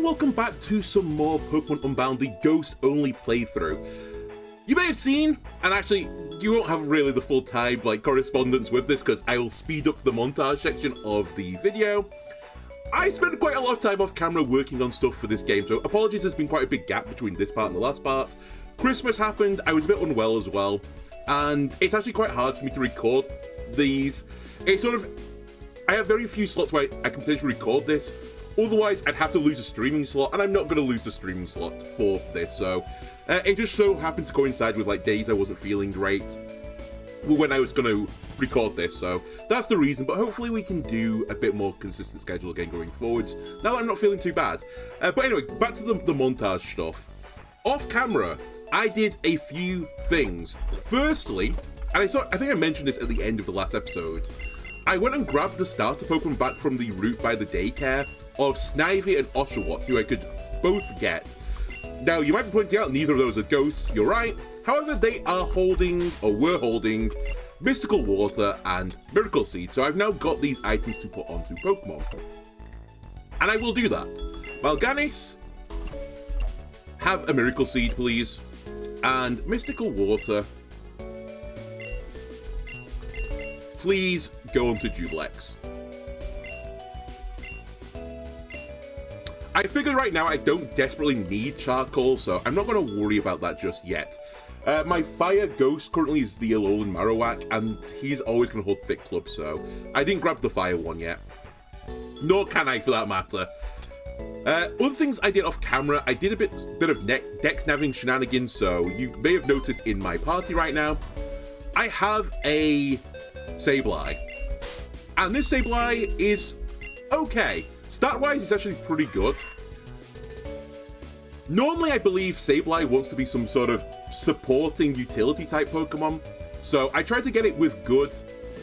welcome back to some more Pokemon Unbound, the Ghost-only playthrough. You may have seen, and actually, you won't have really the full time correspondence with this because I will speed up the montage section of the video. I spent quite a lot of time off camera working on stuff for this game, so apologies, there's been quite a big gap between this part and the last part. Christmas happened, I was a bit unwell as well, and it's actually quite hard for me to record these. It's I have very few slots where I can potentially record this. Otherwise, I'd have to lose a streaming slot, and I'm not going to lose the streaming slot for this, so it just so happened to coincide with days I wasn't feeling great when I was going to record this, so that's the reason. But hopefully we can do a bit more consistent schedule again going forwards, now that I'm not feeling too bad. But anyway, back to the montage stuff. Off camera, I did a few things. Firstly, and I think I mentioned this at the end of the last episode, I went and grabbed the starter Pokemon back from the route by the daycare of Snivy and Oshawott, who I could both get. Now, you might be pointing out neither of those are ghosts, you're right. However, they are holding, or were holding, Mystical Water and Miracle Seed, so I've now got these items to put onto Pokemon. And I will do that. Mal'Ganis, have a Miracle Seed, please. And Mystical Water, please go onto Jublex. I figure right now I don't desperately need Charcoal, so I'm not going to worry about that just yet. My Fire Ghost currently is the Alolan Marowak, and he's always going to hold Thick Club, so I didn't grab the Fire one yet. Nor can I, for that matter. Other things I did off camera, I did a bit of dex naving shenanigans, so you may have noticed in my party right now, I have a Sableye. And this Sableye is okay. Stat-wise, it's actually pretty good. Normally, I believe Sableye wants to be some sort of supporting utility-type Pokemon, so I tried to get it with good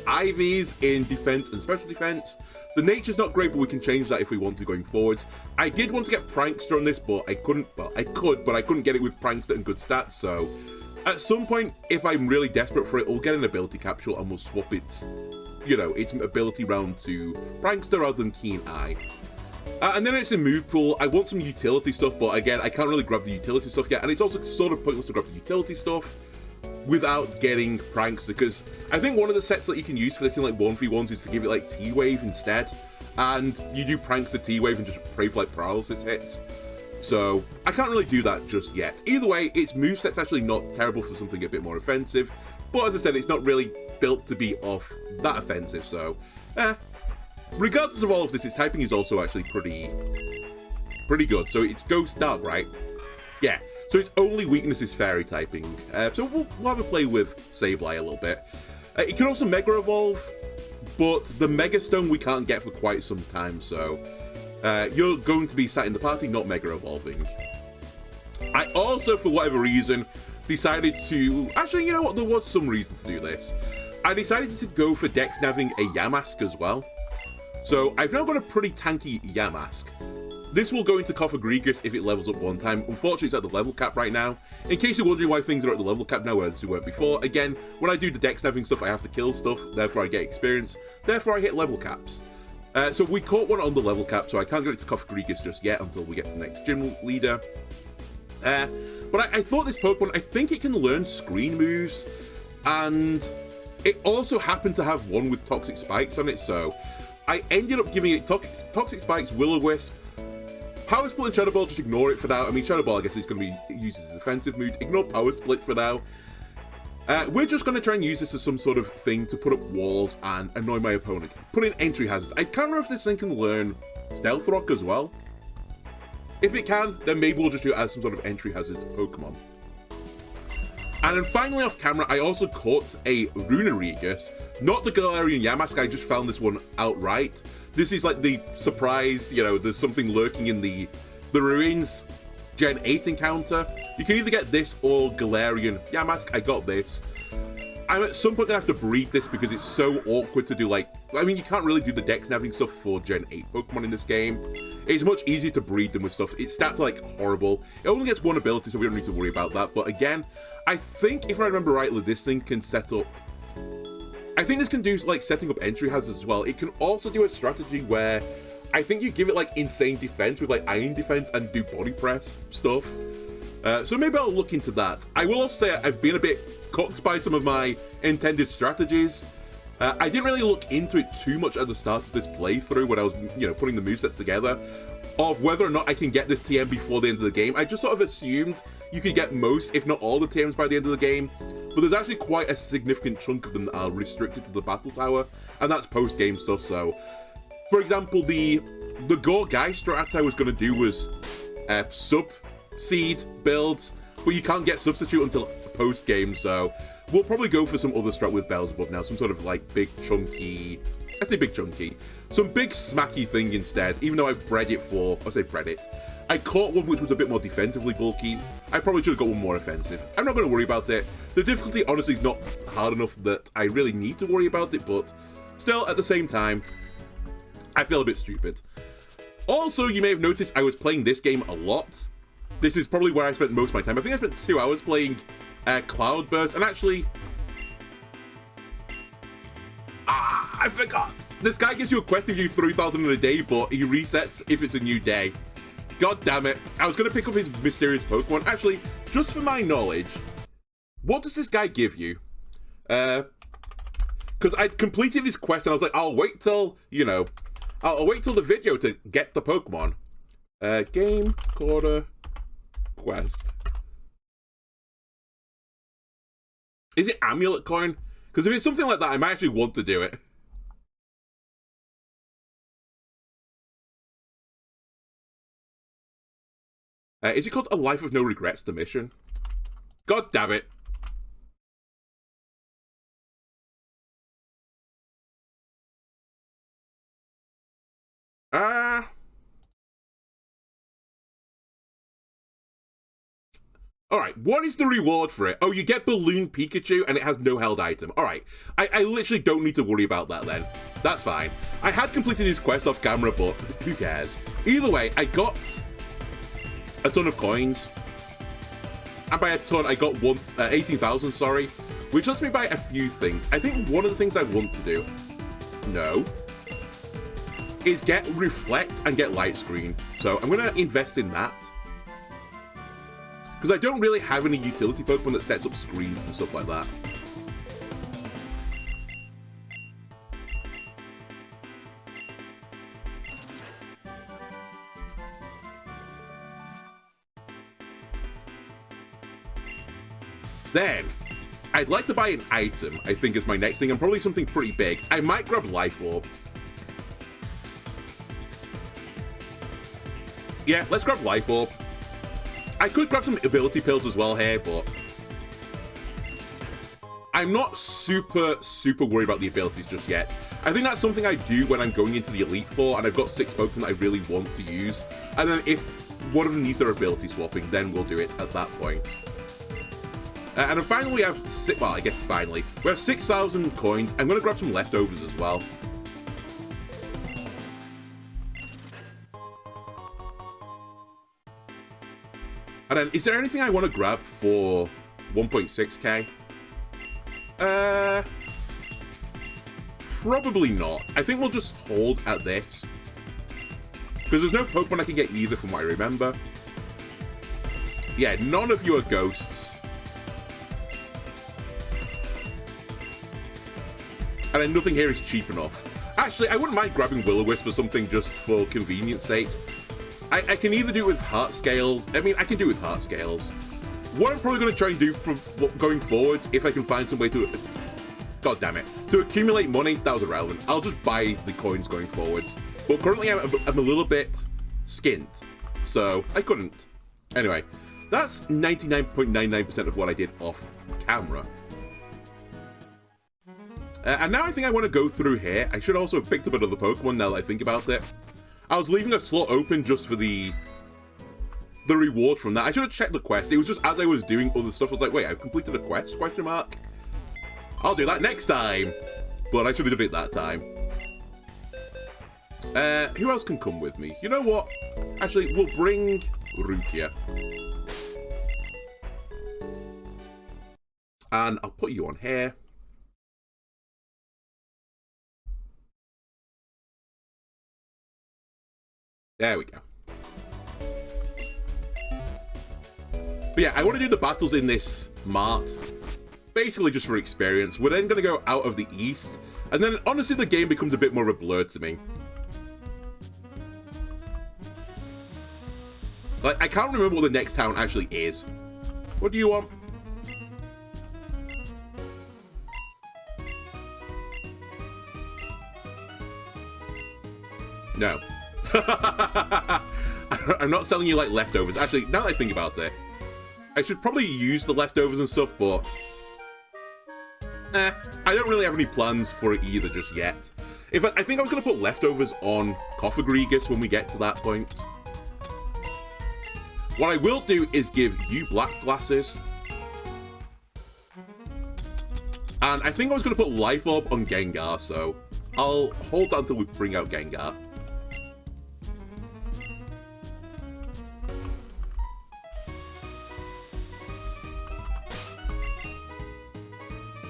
IVs in defense and special defense. The nature's not great, but we can change that if we want to going forwards. I did want to get Prankster on this, but I couldn't. Well, I could, but I couldn't get it with Prankster and good stats, so at some point, if I'm really desperate for it, we'll get an ability capsule and we'll swap its ability round to Prankster rather than Keen Eye. And then it's a move pool. I want some utility stuff, but again, I can't really grab the utility stuff yet, and it's also sort of pointless to grab the utility stuff without getting Prankster, because I think one of the sets that you can use for this in 1v1s is to give it T-Wave instead, and you do Prankster T-Wave and just pray for paralysis hits. So I can't really do that just yet. Either way, its moveset's actually not terrible for something a bit more offensive, but as I said, it's not really built to be off that offensive, so regardless of all of this, its typing is also actually pretty good. So it's Ghost Dark, right? Yeah. So its only weakness is Fairy typing. So we'll have a play with Sableye a little bit. It can also Mega Evolve, but the Mega Stone we can't get for quite some time, so you're going to be sat in the party not Mega Evolving. I also, for whatever reason, decided to... Actually, you know what? There was some reason to do this. I decided to go for Dex Naving a Yamask as well. So I've now got a pretty tanky Yamask. This will go into Cofagrigus if it levels up one time. Unfortunately, it's at the level cap right now. In case you're wondering why things are at the level cap now, whereas they weren't before, again, when I do the Dex Naving stuff, I have to kill stuff, therefore I get experience, therefore I hit level caps. So we caught one on the level cap, so I can't get it to Cofagrigus just yet until we get to the next gym leader. But I thought this Pokemon, I think it can learn screen moves, and it also happened to have one with Toxic Spikes on it, so I ended up giving it Toxic Spikes, Will-O-Wisp, Power Split and Shadow Ball, just ignore it for now. I mean, Shadow Ball, I guess, is going to be used as a defensive mood. Ignore Power Split for now. We're just going to try and use this as some sort of thing to put up walls and annoy my opponent. Put in entry hazards. I can't remember if this thing can learn Stealth Rock as well. If it can, then maybe we'll just do it as some sort of entry hazard Pokemon. And then finally off camera, I also caught a Runerigus. Not the Galarian Yamask, I just found this one outright. This is the surprise, there's something lurking in the Ruins Gen 8 encounter. You can either get this or Galarian Yamask. I got this. I'm at some point going to have to breed this because it's so awkward to do, I mean, you can't really do the Dex Naving stuff for Gen 8 Pokemon in this game. It's much easier to breed them with stuff. Its stats are, horrible. It only gets one ability, so we don't need to worry about that. But again, I think, if I remember rightly, this thing can set up... I think this can do, setting up entry hazards as well. It can also do a strategy where I think you give it like insane defense with like iron defense and do body press stuff. So maybe I'll look into that. I will also say I've been a bit cooked by some of my intended strategies. I didn't really look into it too much at the start of this playthrough when I was, putting the movesets together, of whether or not I can get this TM before the end of the game. I just sort of assumed you could get most, if not all, the TMs by the end of the game, but there's actually quite a significant chunk of them that are restricted to the battle tower, and that's post-game stuff. So, for example, the Gore Guy strat I was going to do was sub-seed builds, but you can't get substitute until post-game, so we'll probably go for some other strat with Beelzebub now, some sort of like big chunky, I say big chunky, some big smacky thing instead, even though I caught one which was a bit more defensively bulky. I probably should have got one more offensive. I'm not going to worry about it. The difficulty honestly is not hard enough that I really need to worry about it, but still, at the same time, I feel a bit stupid. Also, you may have noticed I was playing this game a lot. This is probably where I spent most of my time. I think I spent 2 hours playing Cloudburst, and actually... I forgot! This guy gives you a quest if you do 3,000 in a day, but he resets if it's a new day. God damn it. I was going to pick up his mysterious Pokemon. Actually, just for my knowledge, what does this guy give you? Because I'd completed his quest, and I was like, I'll wait till, I'll wait till the video to get the Pokemon. Game, quarter, quest. Is it Amulet Coin? Because if it's something like that, I might actually want to do it. Is it called A Life of No Regrets, the mission? God damn it. Alright, what is the reward for it? Oh, you get Balloon Pikachu and it has no held item. Alright, I literally don't need to worry about that then. That's fine. I had completed his quest off camera, but who cares? Either way, I got a ton of coins. And by a ton, I got 18,000, sorry. Which lets me buy a few things. I think one of the things I want to do, is get Reflect and get Light Screen. So I'm going to invest in that. Because I don't really have any utility Pokemon that sets up screens and stuff like that. Then, I'd like to buy an item, I think is my next thing, and probably something pretty big. I might grab Life Orb. Yeah, let's grab Life Orb. I could grab some ability pills as well here, but I'm not super worried about the abilities just yet. I think that's something I do when I'm going into the Elite Four, and I've got 6 Pokemon that I really want to use. And then if one of them needs their ability swapping, then we'll do it at that point. And then finally we have, we have 6,000 coins. I'm going to grab some leftovers as well. And then, is there anything I want to grab for 1.6k? Probably not. I think we'll just hold at this. Because there's no Pokemon I can get either from what I remember. Yeah, none of you are ghosts. And then nothing here is cheap enough. Actually, I wouldn't mind grabbing Will-O-Wisp or something just for convenience sake. I can either do it with heart scales. I mean, I can do it with heart scales. What I'm probably going to try and do from going forwards, if I can find some way to... God damn it. To accumulate money, that was irrelevant. I'll just buy the coins going forwards. But currently, I'm a little bit skint. So, I couldn't. Anyway, that's 99.99% of what I did off camera. And now I think I want to go through here. I should also have picked up another Pokemon now that I think about it. I was leaving a slot open just for the reward from that. I should have checked the quest. It was just as I was doing other stuff, I was like, wait, I've completed a quest, question mark? I'll do that next time. But I should have done it that time. Who else can come with me? You know what? Actually, we'll bring Rukia. And I'll put you on here. There we go. But yeah, I want to do the battles in this mart, basically just for experience. We're then going to go out of the east, and then honestly the game becomes a bit more of a blur to me. Like, I can't remember what the next town actually is. What do you want? No. I'm not selling you, like, leftovers. Actually, now that I think about it, I should probably use the leftovers and stuff, but... I don't really have any plans for it either just yet. In fact, I think I was going to put leftovers on Coffagregus when we get to that point. What I will do is give you black glasses. And I think I was going to put Life Orb on Gengar, so I'll hold that until we bring out Gengar.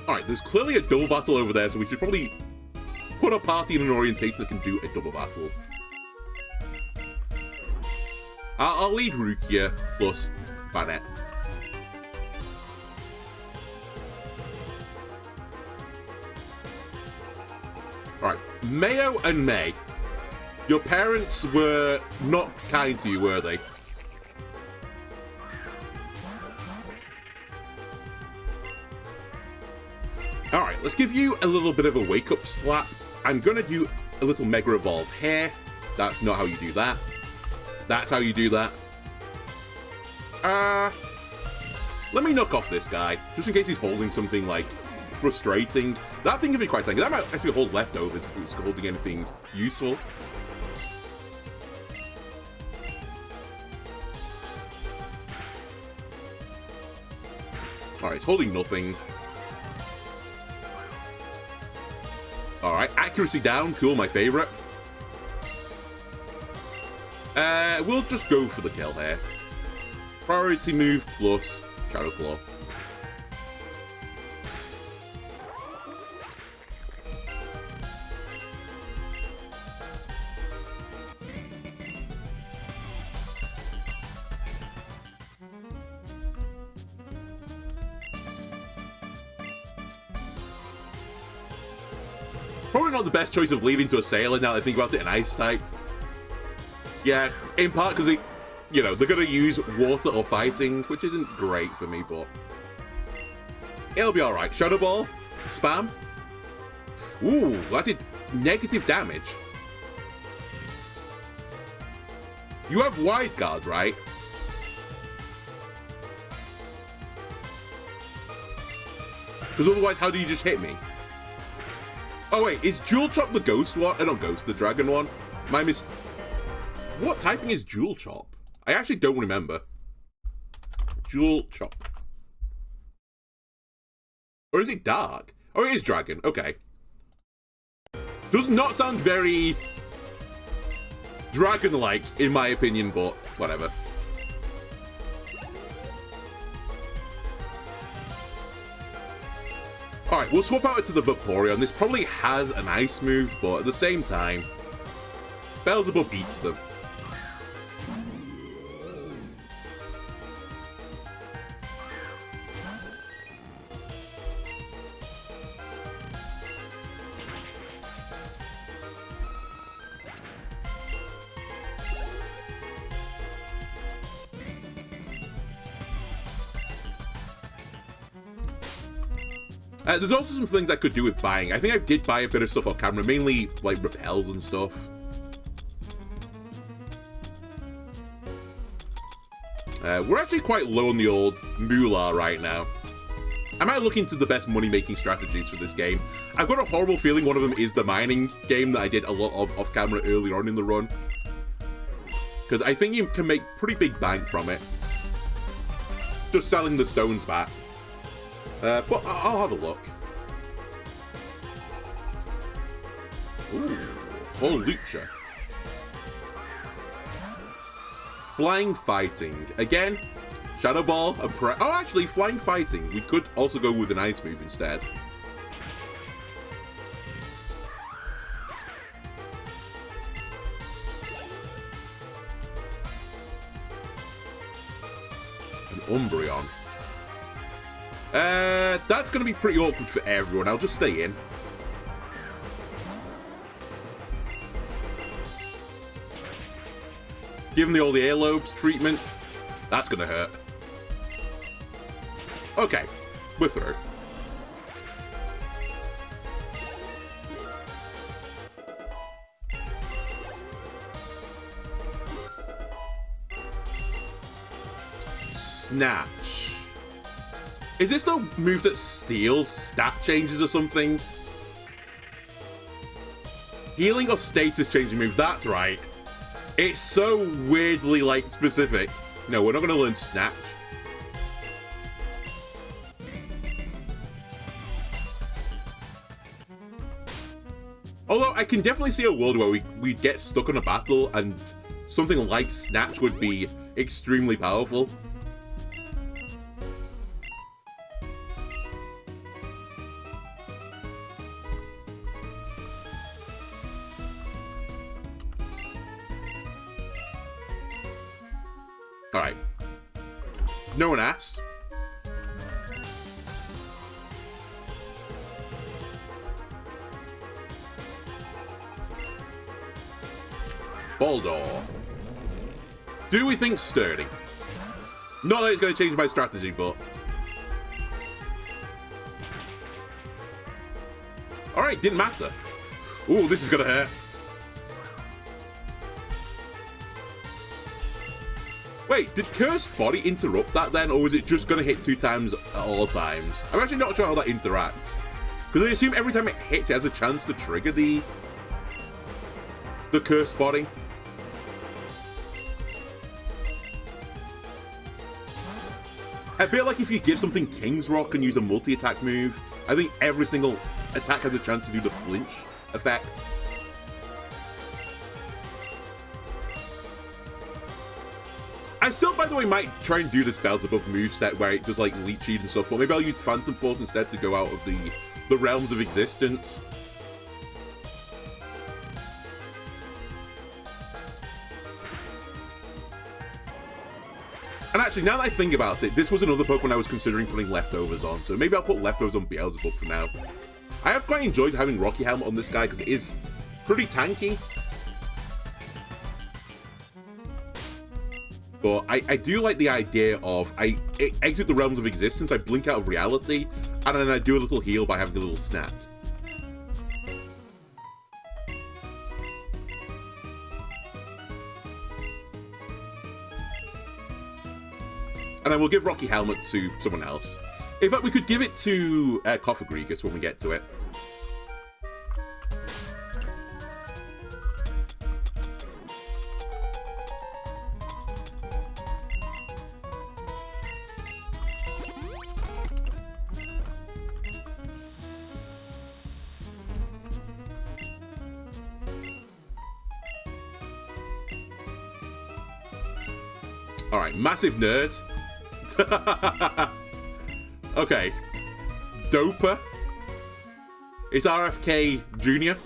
Alright, there's clearly a double battle over there, so we should probably put a party in an orientation that can do a double battle. I'll lead Rukia plus Banette. Alright, Mayo and May. Your parents were not kind to you, were they? Alright, let's give you a little bit of a wake-up slap. I'm gonna do a little Mega Evolve here. That's not how you do that. That's how you do that. Let me knock off this guy, just in case he's holding something, like, frustrating. That thing can be quite tanky. That might actually hold leftovers if it was holding anything useful. Alright, it's holding nothing. Alright, accuracy down. Cool, my favourite. We'll just go for the kill here. Priority move plus Shadow Claw. Probably not the best choice of leaving to a Sailor now that I think about it, an Ice type. Yeah, in part because they, you know, they're going to use water or fighting, which isn't great for me, but it'll be alright. Shadow Ball, spam. Ooh, that did negative damage. You have Wide Guard, right? Because otherwise, how do you just hit me? Oh wait, is Jewel Chop the ghost one? Not ghost, the dragon one. What typing is Jewel Chop? I actually don't remember. Jewel Chop. Or is it dark? Oh, it is dragon. Okay. Does not sound very dragon-like, in my opinion, but whatever. Alright, we'll swap out to the Vaporeon. This probably has an ice move, but at the same time, Beelzebub eats them. There's also some things I could do with buying. I think I did buy a bit of stuff off camera, mainly like repels and stuff. We're actually quite low on the old moolah right now. I might look into the best money-making strategies for this game. I've got a horrible feeling one of them is the mining game that I did a lot of off camera earlier on in the run. Because I think you can make pretty big bank from it. Just selling the stones back. But I'll have a look. Ooh, Holucha. Flying Fighting. Again, Shadow Ball. Oh, actually, Flying Fighting. We could also go with an Ice move instead. Umbreon. That's going to be pretty awkward for everyone. I'll just stay in. Given all the earlobes treatment, that's going to hurt. Okay, we're through. Snatch. Is this the move that steals stat changes or something? Healing or status changing move, that's right. It's so weirdly, like, specific. No, we're not going to learn Snatch. Although, I can definitely see a world where we get stuck on a battle and something like Snatch would be extremely powerful. Alright. No one asked. Baldor. Do we think sturdy? Not that it's going to change my strategy, but... Alright, didn't matter. Ooh, this is going to hurt. Wait, did Cursed Body interrupt that then, or was it just going to hit 2 times at all times? I'm actually not sure how that interacts. Because I assume every time it hits, it has a chance to trigger the Cursed Body. A bit like if you give something King's Rock and use a multi-attack move, I think every single attack has a chance to do the flinch effect. I still, by the way, might try and do this Beelzebub moveset where it does like Leech Seed and stuff, but maybe I'll use Phantom Force instead to go out of the realms of existence. And actually, now that I think about it, this was another Pokemon I was considering putting Leftovers on, so maybe I'll put Leftovers on Beelzebub for now. I have quite enjoyed having Rocky Helmet on this guy because it is pretty tanky. But I do like the idea of I exit the realms of existence, I blink out of reality, and then I do a little heal by having a little snap. And I will give Rocky Helmet to someone else. In fact, we could give it to Koffagrigus when we get to it. Alright, massive nerd. Okay. Doper. It's RFK Jr.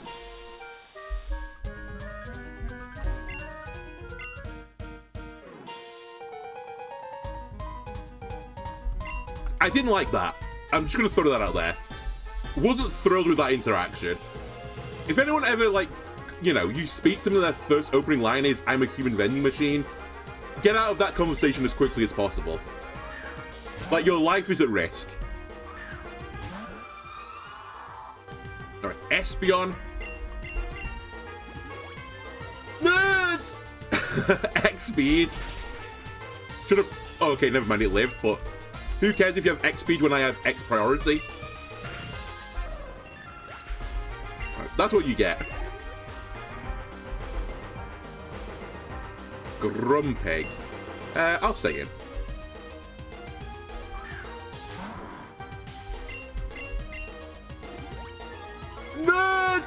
I didn't like that. I'm just going to throw that out there. Wasn't thrilled with that interaction. If anyone ever, like, you know, you speak to them and their first opening line is, "I'm a human vending machine," get out of that conversation as quickly as possible. Like, your life is at risk. Alright, Espeon. Nerd! X-Speed. Should have... Oh, okay, never mind, it lived, but... Who cares if you have X-Speed when I have X-Priority? Right, that's what you get. Grumpig. I'll stay in. Nerd!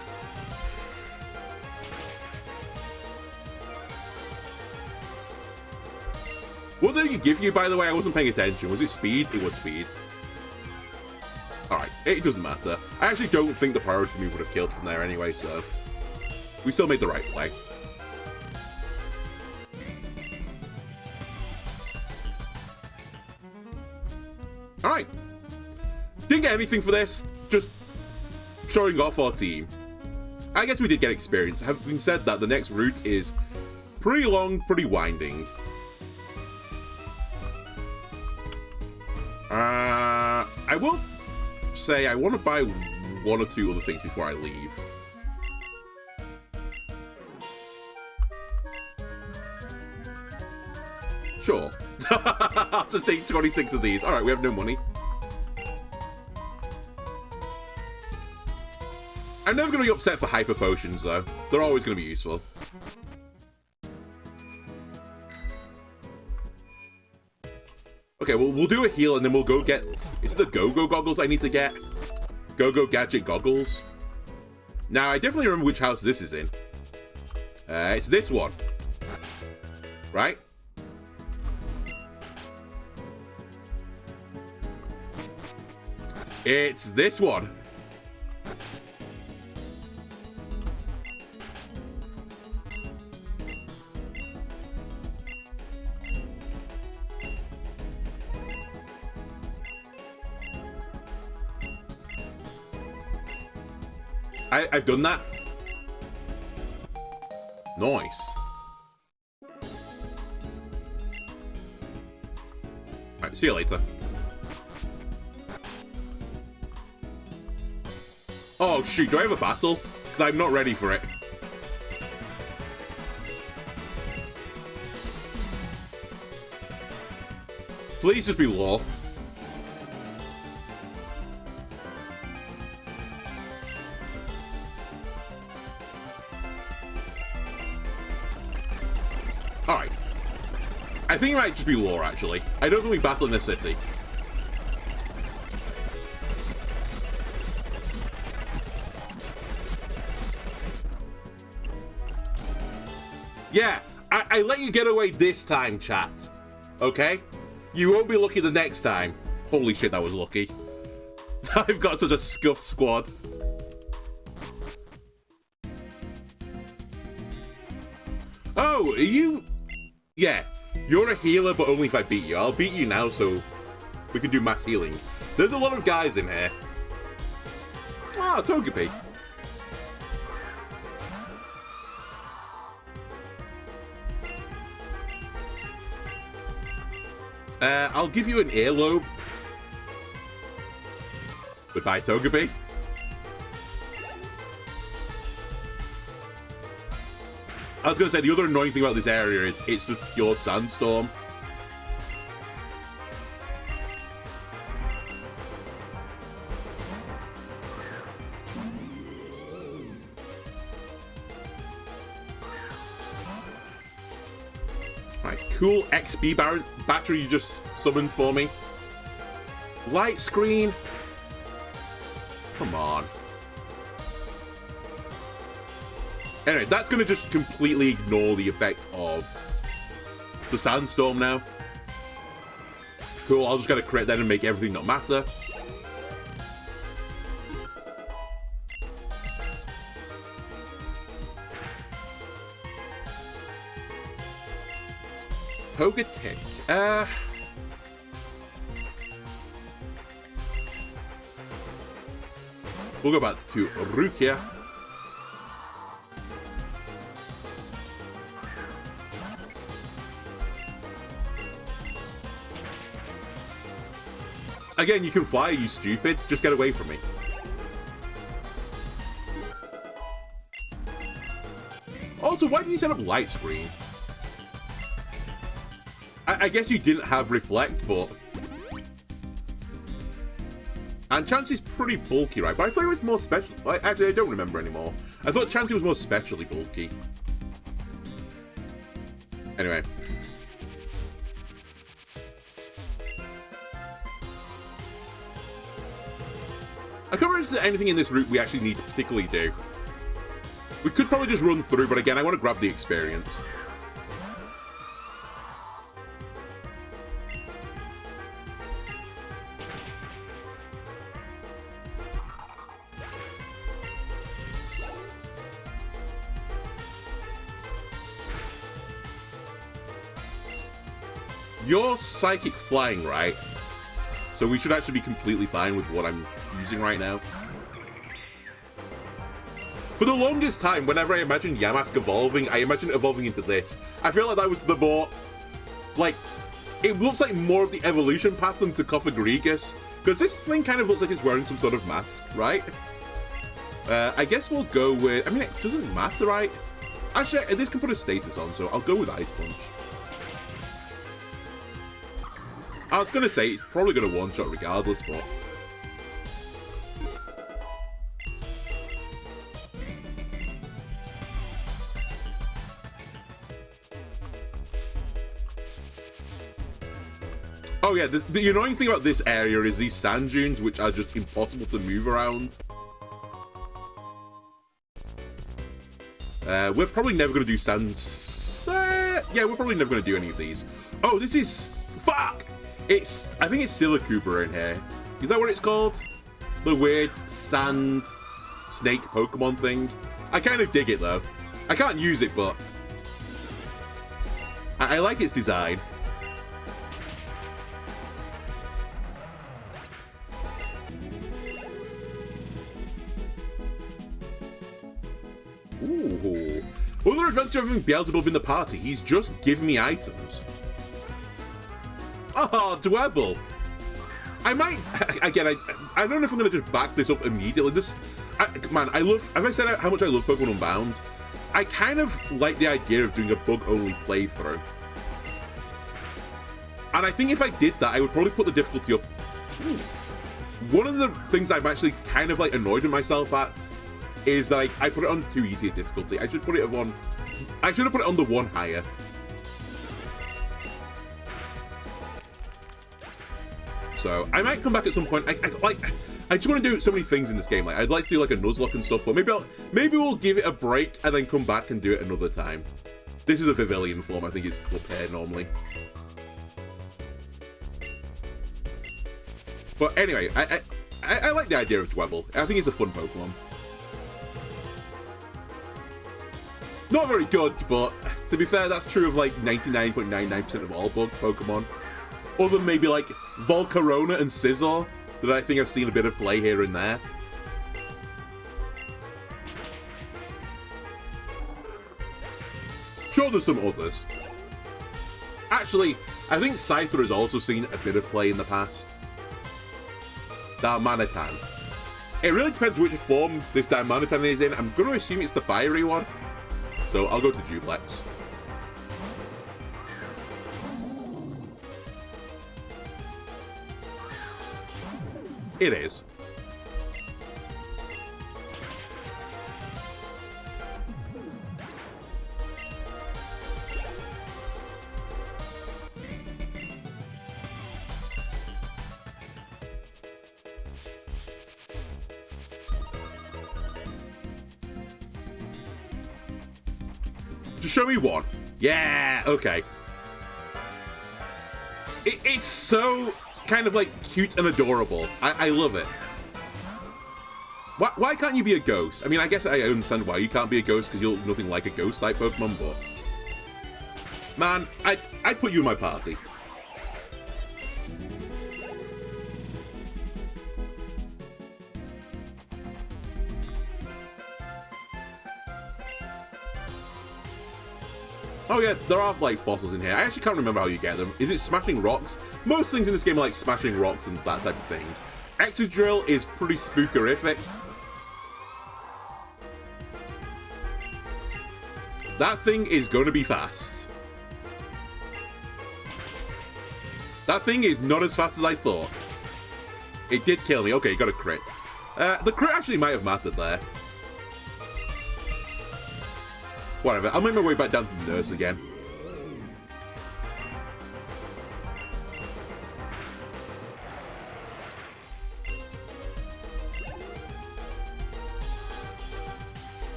What did it give you, by the way? I wasn't paying attention. Was it speed? It was speed. Alright, it doesn't matter. I actually don't think the priority move would have killed from there anyway, so... We still made the right play. Alright. Didn't get anything for this, just showing off our team. I guess we did get experience. Having said that, the next route is pretty long, pretty winding. I will say I want to buy one or two other things before I leave. Sure. I'll just take 26 of these. Alright, we have no money. I'm never going to be upset for hyper potions, though. They're always going to be useful. Okay, well, we'll do a heal, and then we'll go get... Is it the Go-Go goggles I need to get? Go-Go gadget goggles? Now, I definitely remember which house this is in. It's this one. Right? It's this one. I've done that. Nice. Alright, see you later. Oh shoot, do I have a battle? Because I'm not ready for it. Please just be law. Alright. I think it might just be lore, actually. I don't think we battle in the city. Yeah, I let you get away this time, chat. Okay? You won't be lucky the next time. Holy shit, that was lucky. I've got such a scuffed squad. Oh, are you... Yeah, you're a healer, but only if I beat you. I'll beat you now, so we can do mass healing. There's a lot of guys in here. Ah, Togepi. I'll give you an earlobe. Goodbye, Togepi. I was going to say, the other annoying thing about this area is it's just pure sandstorm. Right, cool XP battery you just summoned for me. Light screen. Come on. Anyway, that's going to just completely ignore the effect of the sandstorm now. Cool, I'll just get a crit then and make everything not matter. Togetic. We'll go back to Rukia. Again, you can fly, you stupid. Just get away from me. Also, why did you set up light screen? I guess you didn't have reflect, but... And Chansey's pretty bulky, right? But I thought it was more special. Actually, I don't remember anymore. I thought Chansey was more specially bulky. Anyway. I can't remember if there's anything in this route we actually need to particularly do. We could probably just run through, but again, I want to grab the experience. You're psychic flying, right? So we should actually be completely fine with what I'm using right now. For the longest time, whenever I imagined Yamask evolving, I imagined it evolving into this. I feel like that was the more... Like, it looks like more of the evolution path than to Cofagrigus. Because this thing kind of looks like it's wearing some sort of mask, right? I guess we'll go with... I mean, it doesn't matter, right? Actually, this can put a status on, so I'll go with Ice Punch. I was going to say, it's probably going to one-shot regardless, but... Oh yeah, the annoying thing about this area is these sand dunes, which are just impossible to move around. We're probably never going to do sand... yeah, we're probably never going to do any of these. Oh, this is... Fuck! It's... I think it's Silicooper in here. Is that what it's called? The weird sand snake Pokemon thing. I kind of dig it, though. I can't use it, but... I like its design. Ooh. Other adventure of having Beelzebub in the party. He's just giving me items. Oh, Dwebble. I might... Again, I don't know if I'm going to just back this up immediately. Man, I love... Have I said how much I love Pokemon Unbound? I kind of like the idea of doing a bug-only playthrough. And I think if I did that, I would probably put the difficulty up. One of the things I'm actually kind of like annoyed with myself at is like I put it on too easy a difficulty. I should put it on. I should have put it on the one higher. So I might come back at some point. I just want to do so many things in this game. Like I'd like to do like a Nuzlocke and stuff, but maybe we'll give it a break and then come back and do it another time. This is a Vivillian form. I think it's up here normally. But anyway, I like the idea of Dwebble. I think it's a fun Pokemon. Not very good, but to be fair, that's true of like 99.99% of all bug Pokemon. Other than maybe like Volcarona and Scizor, that I think I've seen a bit of play here and there. Sure, there's some others. Actually, I think Scyther has also seen a bit of play in the past. Darmanitan. It really depends which form this Darmanitan is in. I'm going to assume it's the fiery one. So I'll go to Duplex. It is. Just show me one. Yeah, okay. It's so kind of like cute and adorable. I love it. Why can't you be a ghost? I mean, I guess I understand why you can't be a ghost because you're nothing like a ghost type Pokemon, but man, I'd put you in my party. Oh yeah, there are like fossils in here. I actually can't remember how you get them. Is it smashing rocks? Most things in this game are like smashing rocks and that type of thing. Excadrill is pretty spookerific. That thing is going to be fast. That thing is not as fast as I thought. It did kill me. Okay, got a crit. The crit actually might have mattered there. Whatever, I'll make my way back down to the nurse again.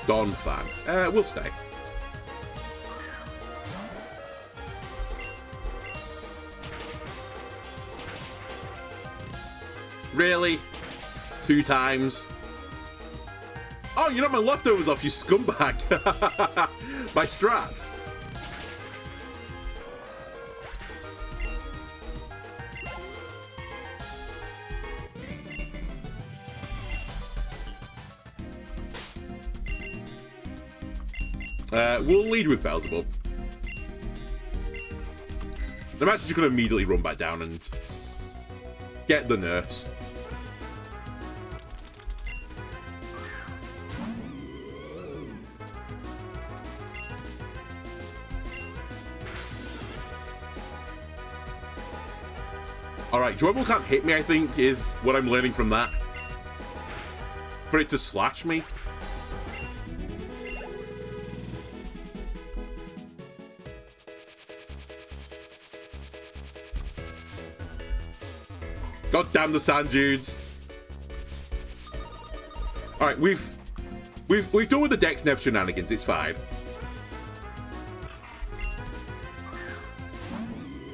Donphan. We'll stay. Really? 2 times? Oh, you knocked my leftovers off, you scumbag. My strat. We'll lead with Beelzebub. I'm actually just going to immediately run back down and get the nurse. Alright, Joyable can't hit me, I think, is what I'm learning from that. For it to slash me. God damn the sand dudes. Alright, we've done with the Dex Nev shenanigans, it's fine.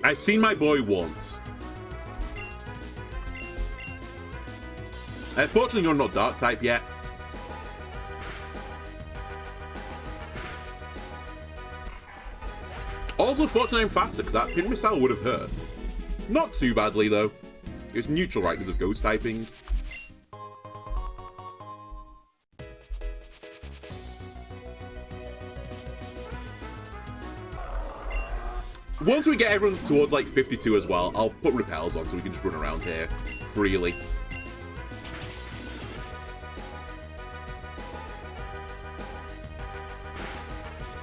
I've seen my boy once. Fortunately, you're not Dark type yet. Also, fortunately, I'm faster, because that pin missile would have hurt. Not too badly, though. It's neutral, right, because of ghost typing. Once we get everyone towards, like, 52 as well, I'll put repels on so we can just run around here freely.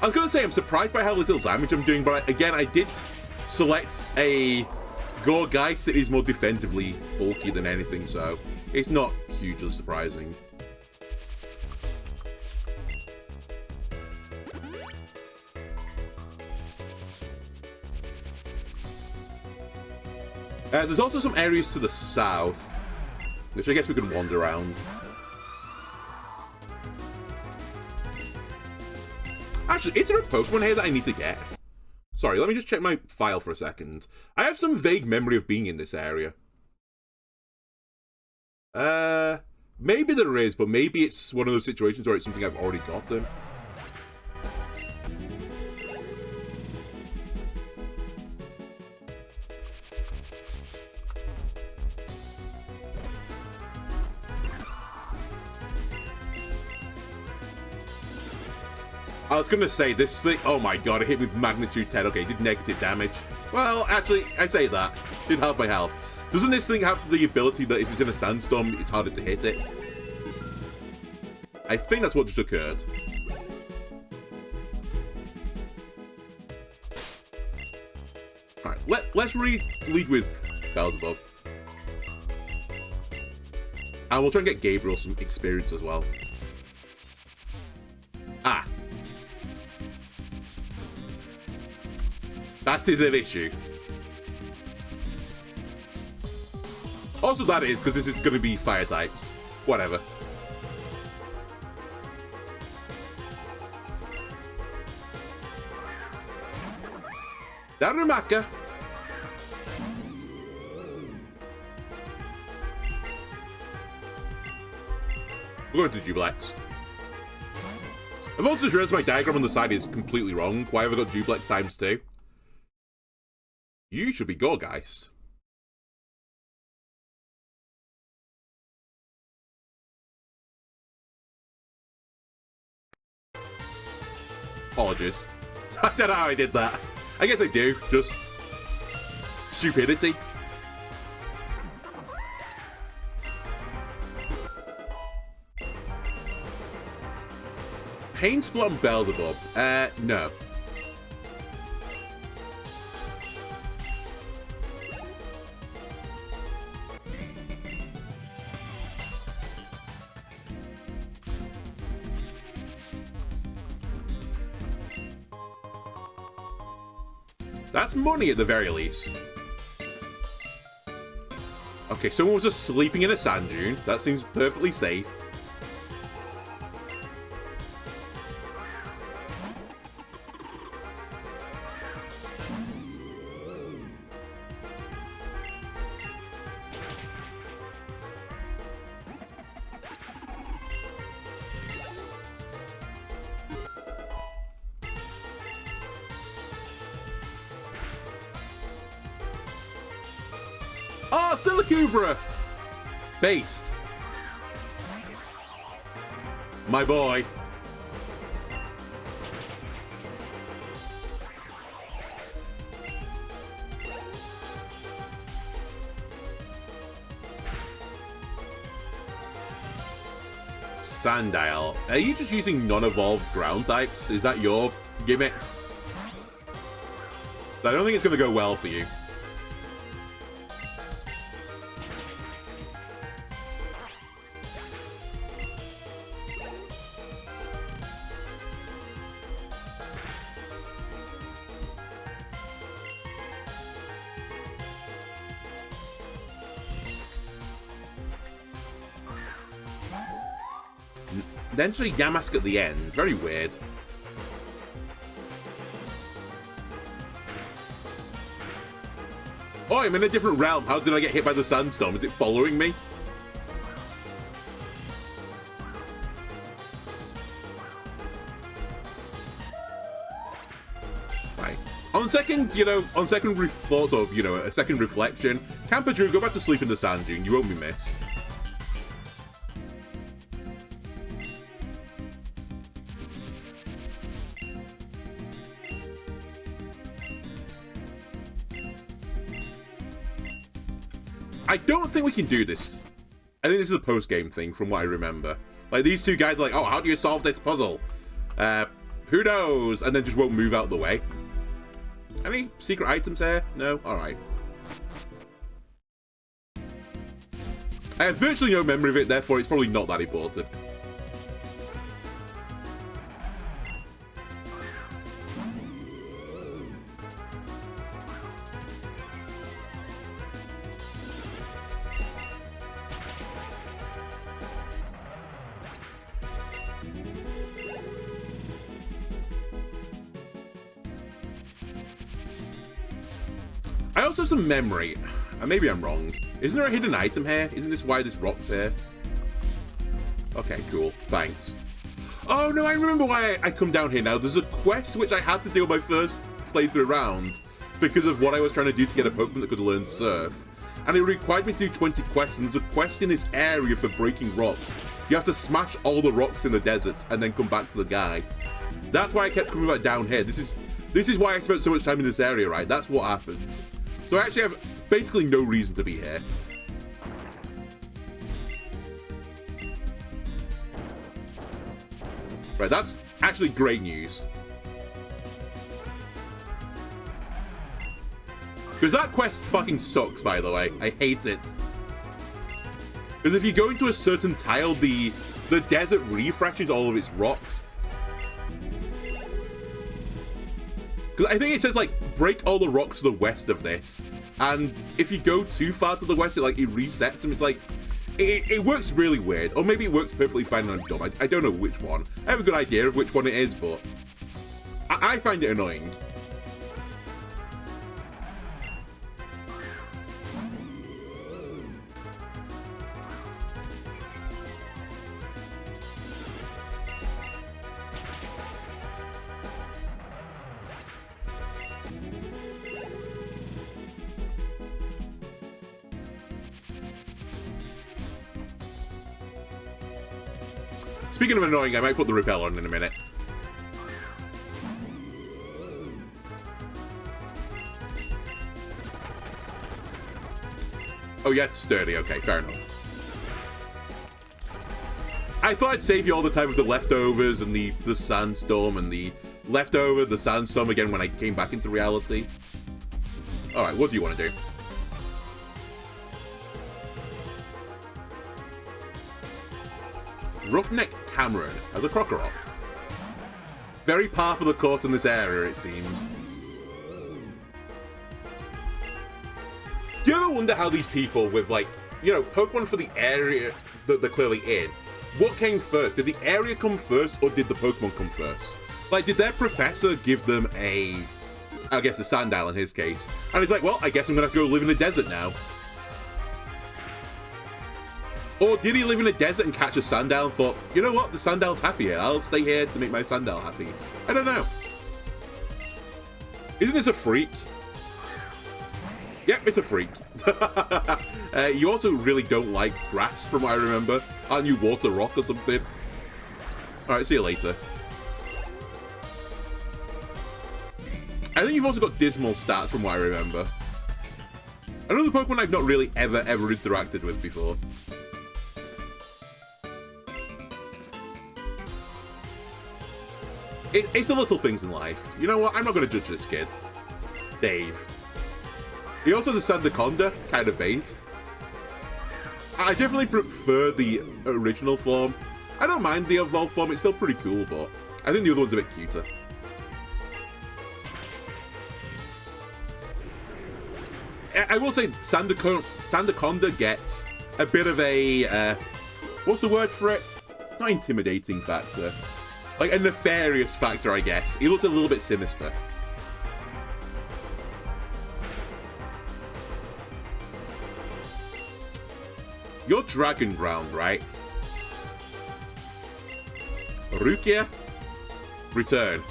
I was going to say, I'm surprised by how little damage I'm doing, but again, I did select a Gorgeist that is more defensively bulky than anything, so it's not hugely surprising. There's also some areas to the south, which I guess we can wander around. Actually, is there a Pokemon here that I need to get? Sorry, let me just check my file for a second. I have some vague memory of being in this area. Maybe there is, but maybe it's one of those situations where it's something I've already gotten. I was gonna say, this thing, oh my god, it hit with magnitude 10. Okay, it did negative damage. Well, actually, I say that. It did half my health. Doesn't this thing have the ability that if it's in a sandstorm, it's harder to hit it? I think that's what just occurred. Alright, let's lead with Beelzebub. And we'll try and get Gabriel some experience as well. Ah. That is an issue. Also, that is, because this is going to be fire types. Whatever. Darumaka. We're going to Duplex. I've also just realized my diagram on the side is completely wrong. Why have I got Duplex times 2? You should be Gorgeist. Apologies. I don't know how I did that. I guess I do. Just stupidity. Pain Split on Beelzebub. No. That's money at the very least. Okay, someone was just sleeping in a sand dune. That seems perfectly safe. Oh, Silicubra! Based. My boy. Sandile, are you just using non-evolved ground types? Is that your gimmick? I don't think it's going to go well for you. Then to a Yamask at the end. Very weird. Oh, I'm in a different realm. How did I get hit by the sandstorm? Is it following me? Right. On second, on second thoughts or, a second reflection, Camper-Drew, go back to sleep in the sand dune. You won't be missed. I don't think we can do this. I think this is a post-game thing, from what I remember. Like, these two guys are like, oh, how do you solve this puzzle? Who knows? And then just won't move out the way. Any secret items here? No? Alright. I have virtually no memory of it, therefore it's probably not that important. I also have some memory, and maybe I'm wrong. Isn't there a hidden item here? Isn't this why this rock's here? Okay, cool. Thanks. Oh no, I remember why I come down here now. There's a quest which I had to do on my first playthrough round because of what I was trying to do to get a Pokemon that could learn Surf. And it required me to do 20 quests, and there's a quest in this area for breaking rocks. You have to smash all the rocks in the desert and then come back to the guy. That's why I kept coming back down here. This is why I spent so much time in this area, right? That's what happened. So I actually have basically no reason to be here. Right, that's actually great news. Because that quest fucking sucks, by the way. I hate it. Because if you go into a certain tile, the desert refreshes all of its rocks. Because I think it says, like, break all the rocks to the west of this. And if you go too far to the west, it resets them. It's like, it works really weird. Or maybe it works perfectly fine and I'm dumb. I don't know which one. I have a good idea of which one it is, but I find it annoying. Speaking of annoying, I might put the repel on in a minute. Oh yeah, it's sturdy. Okay, fair enough. I thought I'd save you all the time with the leftovers and the sandstorm and the leftover, the sandstorm again when I came back into reality. Alright, what do you want to do? Roughneck Cameron as a Crocorock. Very par for the course in this area, it seems. Do you ever wonder how these people with, like, Pokemon for the area that they're clearly in, what came first? Did the area come first, or did the Pokemon come first? Like, did their professor give them I guess a Sandile in his case, and he's like, well, I guess I'm gonna have to go live in the desert now. Or did he live in a desert and catch a Sandile and thought, you know what, the Sandile's happy here, I'll stay here to make my Sandile happy. I don't know. Isn't this a freak? Yep, it's a freak. You also really don't like grass, from what I remember. Aren't you Water Rock or something? Alright, see you later. I think you've also got dismal stats, from what I remember. Another Pokemon I've not really ever interacted with before. It's the little things in life. You know what? I'm not going to judge this kid. Dave. He also has a Sandaconda, kind of based. I definitely prefer the original form. I don't mind the evolved form, it's still pretty cool, but I think the other one's a bit cuter. I will say Sandaconda gets a bit of a, what's the word for it? Not intimidating factor. Like a nefarious factor, I guess. He looks a little bit sinister. You're Dragon Ground, right? Rukia? Return.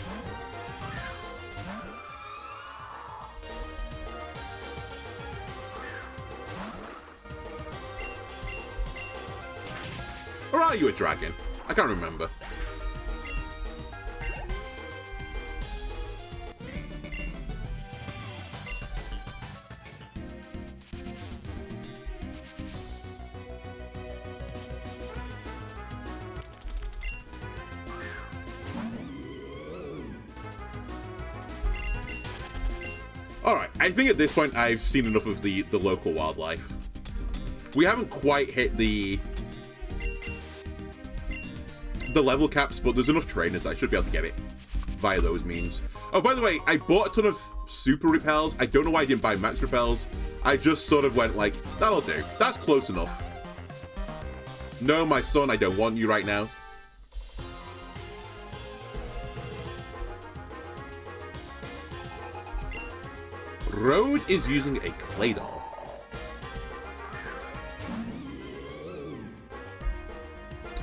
Or are you a dragon? I can't remember. Alright, I think at this point I've seen enough of the local wildlife. We haven't quite hit the level caps, but there's enough trainers I should be able to get it via those means. Oh, by the way, I bought a ton of super repels. I don't know why I didn't buy max repels. I just sort of went like, that'll do. That's close enough. No, my son, I don't want you right now. Road is using a clay doll.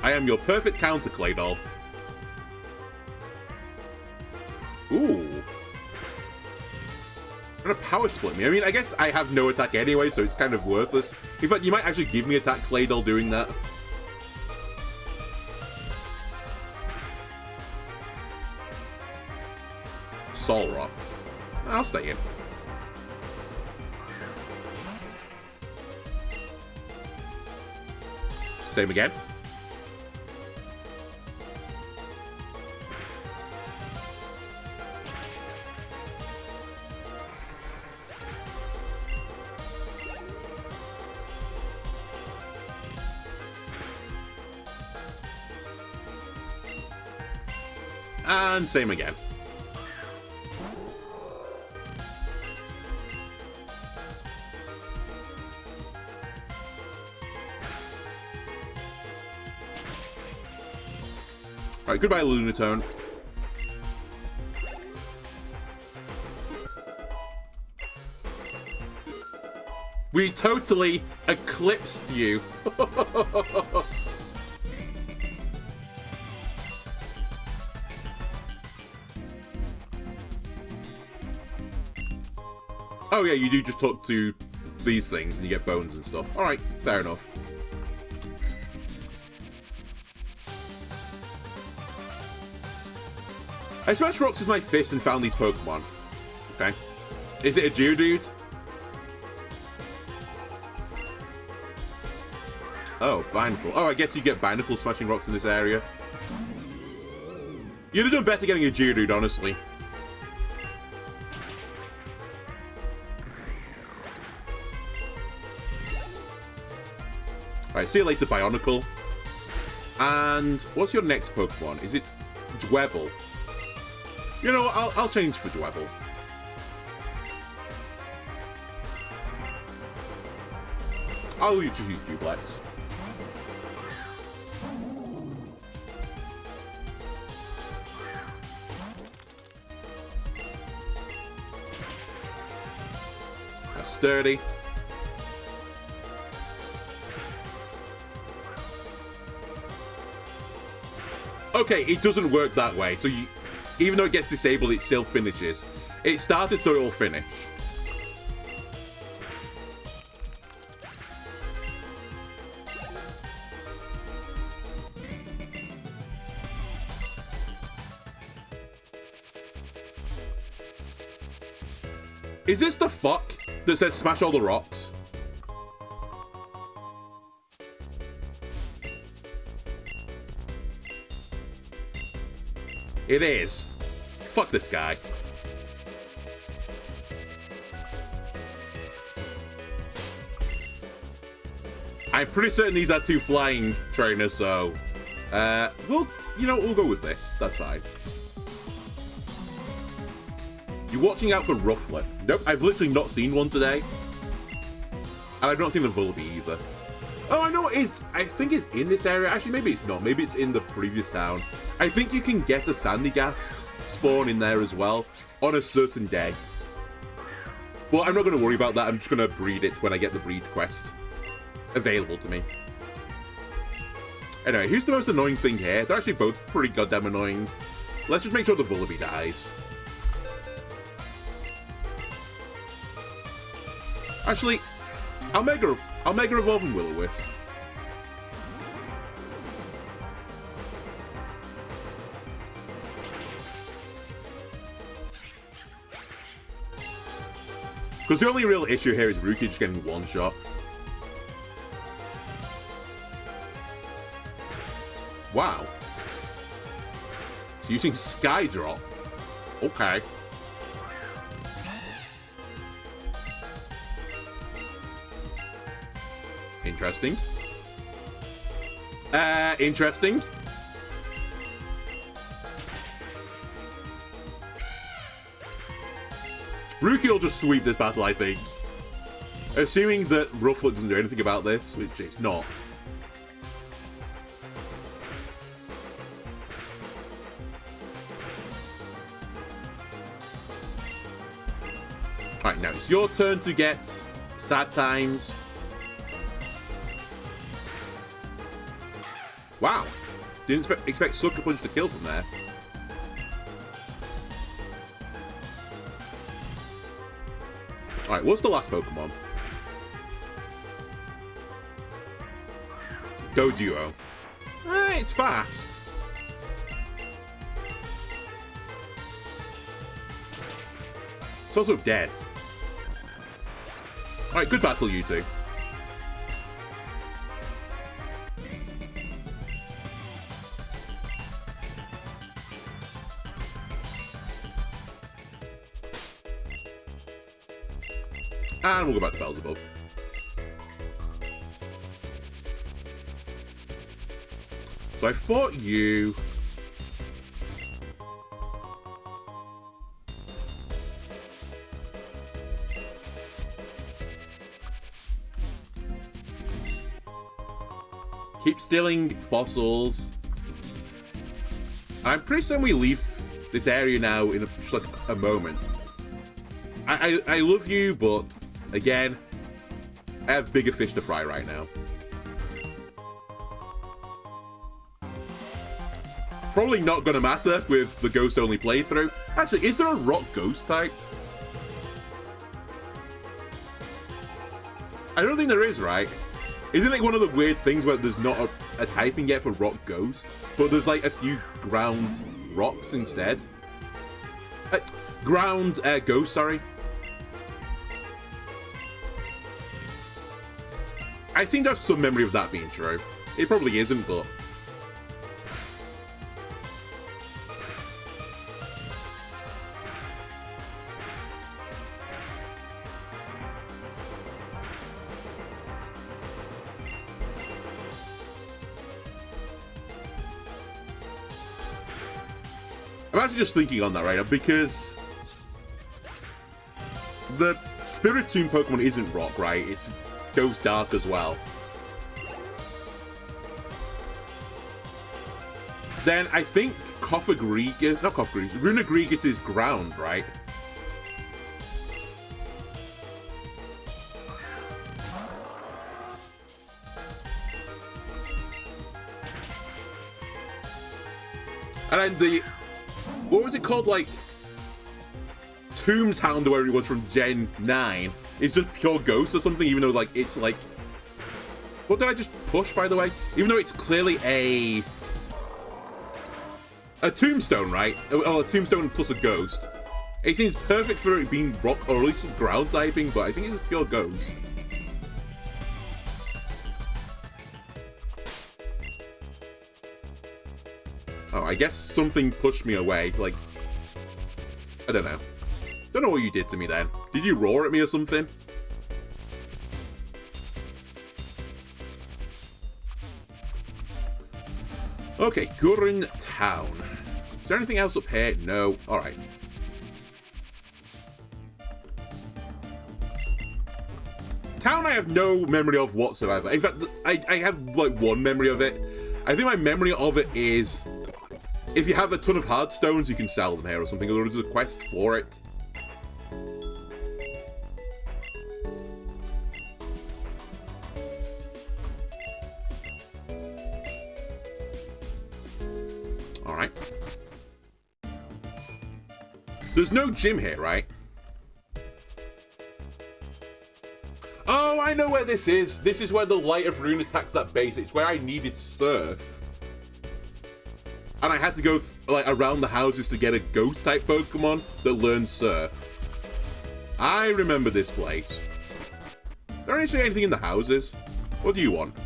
I am your perfect counter, clay doll. Ooh. Gonna power split me. I mean, I guess I have no attack anyway, so it's kind of worthless. In fact, you might actually give me attack, clay doll, doing that. Sol Rock. I'll stay in. Same again. And same again. Alright, goodbye, Lunatone. We totally eclipsed you. Oh yeah, you do just talk to these things and you get bones and stuff. Alright, fair enough. I smashed rocks with my fist and found these Pokemon. Okay. Is it a Geodude? Oh, Binacle. Oh, I guess you get Binacle smashing rocks in this area. You'd have done better getting a Geodude, honestly. Alright, see you later, Bionicle. And what's your next Pokemon? Is it Dwebble? You know what, I'll change for Dwebble. I'll just use Duplex. That's sturdy. Okay, it doesn't work that way, so you... Even though it gets disabled, it still finishes. It started, so it will finish. Is this the fuck that says smash all the rocks? It is. Fuck this guy. I'm pretty certain these are 2 flying trainers, so we'll go with this. That's fine. You're watching out for Rufflet. Nope, I've literally not seen one today. And I've not seen a Volby either. Oh, I know it is. I think it's in this area. Actually, maybe it's not. Maybe it's in the previous town. I think you can get a Sandygast spawn in there as well on a certain day. Well, I'm not going to worry about that. I'm just going to breed it when I get the breed quest available to me. Anyway, who's the most annoying thing here? They're actually both pretty goddamn annoying. Let's just make sure the Volby dies. Actually, I'll Mega Evolve and Will-O-Wisp. Because the only real issue here is Ruki just getting one shot. Wow. It's using Sky Drop. Okay. Interesting. Interesting. Ruki will just sweep this battle, I think. Assuming that Rufflet doesn't do anything about this, which it's not. Alright, now it's your turn to get Sad Times. Wow. Didn't expect Sucker Punch to kill from there. Alright, what's the last Pokemon? Doduo. It's fast. It's also dead. Alright, good battle, you two. And we'll go back to Beelzebub. So I fought you. Keep stealing fossils. I'm pretty certain we leave this area now in just like a moment. I love you, but again, I have bigger fish to fry right now. Probably not going to matter with the ghost-only playthrough. Actually, is there a rock ghost type? I don't think there is, right? Isn't it one of the weird things where there's not a typing yet for rock ghost, but there's like a few ground rocks instead? Ground ghost, sorry. I seem to have some memory of that being true. It probably isn't, but... I'm actually just thinking on that right now, because... the Spiritomb Pokemon isn't rock, right? It's goes dark as well. Then I think Runagrigus is ground, right? And then the... what was it called? Like... Tomb's Hound, or whatever it was from Gen 9, is just pure ghost or something, even though, like, it's like... what did I just push, by the way? Even though it's clearly a tombstone, right? Oh, a tombstone plus a ghost. It seems perfect for it being rock, or at least ground typing, but I think it's a pure ghost. Oh, I guess something pushed me away. Like, I don't know. Don't know what you did to me then. Did you roar at me or something? Okay, Vivill Town. Is there anything else up here? No. Alright. Town I have no memory of whatsoever. In fact, I have like one memory of it. I think my memory of it is if you have a ton of hard stones, you can sell them here or something, or there's a quest for it. Alright. There's no gym here, right? Oh, I know where this is. This is where the Light of Rune attacks that base. It's where I needed Surf. And I had to go like around the houses to get a ghost-type Pokemon that learns Surf. I remember this place. Is there actually anything in the houses? What do you want?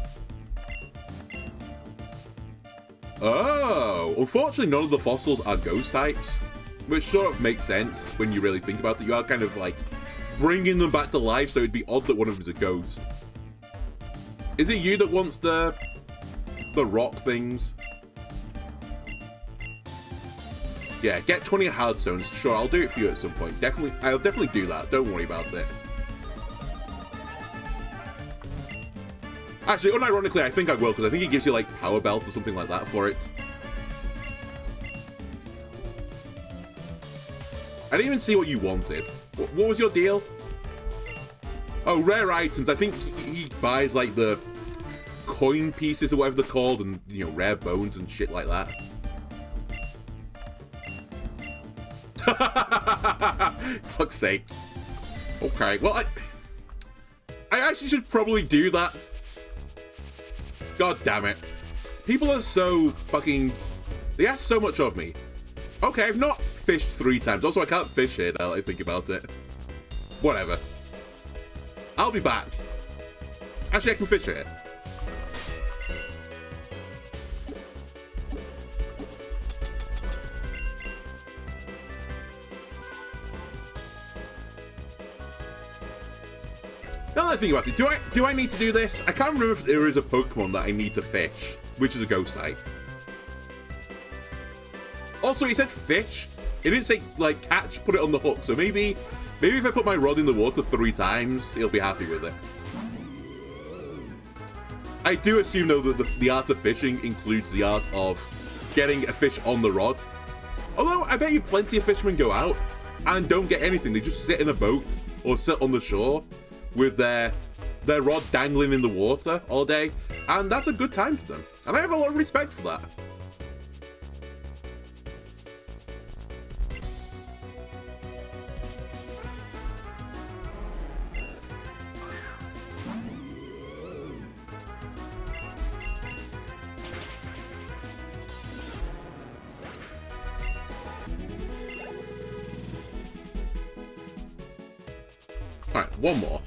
Oh, unfortunately none of the fossils are ghost types, which sort of makes sense when you really think about it. You are kind of like bringing them back to life, so it'd be odd that one of them is a ghost. Is it you that wants the rock things? Yeah, get 20 hard stones. Sure, I'll do it for you at some point. I'll definitely do that. Don't worry about it. Actually, unironically, I think I will, because I think it gives you, like, Power Belt or something like that for it. I didn't even see what you wanted. What was your deal? Oh, rare items. I think he buys, like, the coin pieces or whatever they're called, and, you know, rare bones and shit like that. Fuck's sake. Okay, well, I actually should probably do that. God damn it. People are so fucking... They ask so much of me. Okay, I've not fished 3 times. Also, I can't fish here now that I think about it. Whatever. I'll be back. Actually, I can fish here. Now that I think about it, do I need to do this? I can't remember if there is a Pokemon that I need to fish, which is a ghost type. Also, he said fish. It didn't say, like, catch, put it on the hook. So maybe if I put my rod in the water 3 times, he'll be happy with it. I do assume, though, that the art of fishing includes the art of getting a fish on the rod. Although, I bet you plenty of fishermen go out and don't get anything. They just sit in a boat or sit on the shore with their rod dangling in the water all day, and that's a good time to them. And I have a lot of respect for that. Alright, one more.